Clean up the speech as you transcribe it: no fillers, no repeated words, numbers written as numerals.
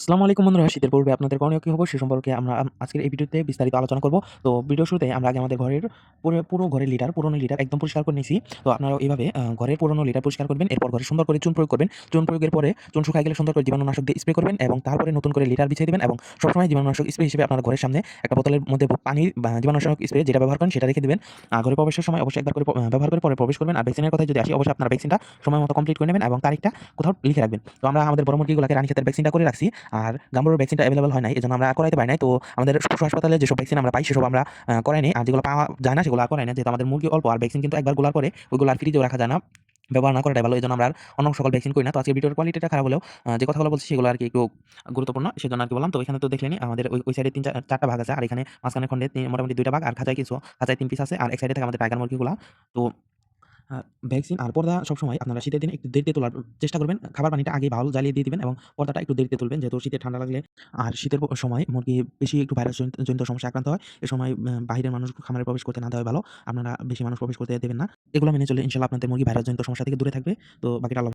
আসসালামু আলাইকুম বন্ধুরা, শীতের পূর্বে আপনাদের করণীয় কী হবে সে সম্পর্কে আমরা আজকের এই ভিডিওতে বিস্তারিত আলোচনা করব। তো ভিডিওর শুরুতে আমরা আগে আমাদের ঘরের পুরো ঘরের পুরনো লিটার একদম পরিষ্কার করে নিয়েছি। তো আপনারাও এইভাবে ঘরের পুরনো লিটার পরিষ্কার করবেন। এরপর ঘরে সুন্দর করে চুন প্রয়োগ করবেন। চুন প্রয়োগের পরে চুন শুকায় গেলে সুন্দর করে জীবাণুনাশক দিয়ে স্প্রে করবেন এবং তারপরে নতুন করে লিটার বিছিয়ে দিবেন এবং সবসময় জীবাণুনাশক স্প্রে হিসেবে আপনার ঘরের সামনে একটা বোতলের মধ্যে পানি বা জীবাণুনাশক স্প্রে যেটা ব্যবহার করেন সেটা রেখে দিবেন। ঘরে প্রবেশের সময় অবশ্যই একবার করে ব্যবহার করে পরে প্রবেশ করবেন। আর ভ্যাকসিনের কথায় যদি আসি, অবশ্যই আপনারা ভ্যাকসিনটা সময় মতো কমপ্লিট করে নেবেন এবং তারিখটা কোথাও লিখে রাখবেন। তো আমরা আমাদের বড় মুরগিগুলোকে রানীক্ষেতের ভ্যাকসিনটা করে রাখছি। আর গাম্বুর ভ্যাকসিনটা এভেলেবল হয় নাই, এজন্য আমরা করাইতে পারি নাই। তো আমাদের পশু হাসপাতালে যেসব ভ্যাকসিন আমরা পাই সেসব আমরা করাই নাই। আর যেগুলো পাওয়া যায় না সেগুলো আর করাই না। যেহেতু আমাদের মুরগি অল্প আর ভ্যাকসিন কিন্তু একবার গোলার পরে ওইগুলো আর ফ্রিজেও রাখা যায় না। ব্যবহার না করাটাই ভালো। এজন্য আমরা আর অন্য সকল ভ্যাকসিন করি না। তো আজকের ভিডিওর কোয়ালিটিটা খারাপ হলেও যে কথাগুলো বলছি সেগুলো আরকি একটু গুরুত্বপূর্ণ। সেজন্য আরকি বললাম। তো এখানে তো দেখলেনই আমাদের ওই সাইডে ৪টা ভাগ আছে। আর এখানে মাঝখানের খন্ডে মোটামুটি ২টা ভাগ, আর খাঁচায় ৩ পিস আছে। আর এক সাইডে থাকে আমাদের টাইগার মুরগিগুলা। তো আ ভ্যাকসিন আর পর্দা সবসময় আপনারা শীতের দিনে একটু দেরিতে তোলার চেষ্টা করবেন। খাবার পানিটা আগেই ভালো জ্বালিয়ে দিয়ে দিবেন এবং পর্দাটা একটু দেরিতে তুলবেন। যেহেতু শীতে ঠান্ডা লাগলে আর শীতের সময় মুরগি বেশি একটু ভাইরাস জনিত সমস্যায় আক্রান্ত হয়। এ সময় বাহিরের মানুষ খামারে প্রবেশ করতে না দেওয়াই ভালো। আপনারা বেশি মানুষ প্রবেশ করতে দেবেন না। এগুলো মেনে চললে ইনশাআল্লাহ আপনাদের মুরগি ভাইরাস জনিত সমস্যা থেকে দূরে থাকবে। তো বাকিটা আল্লাহ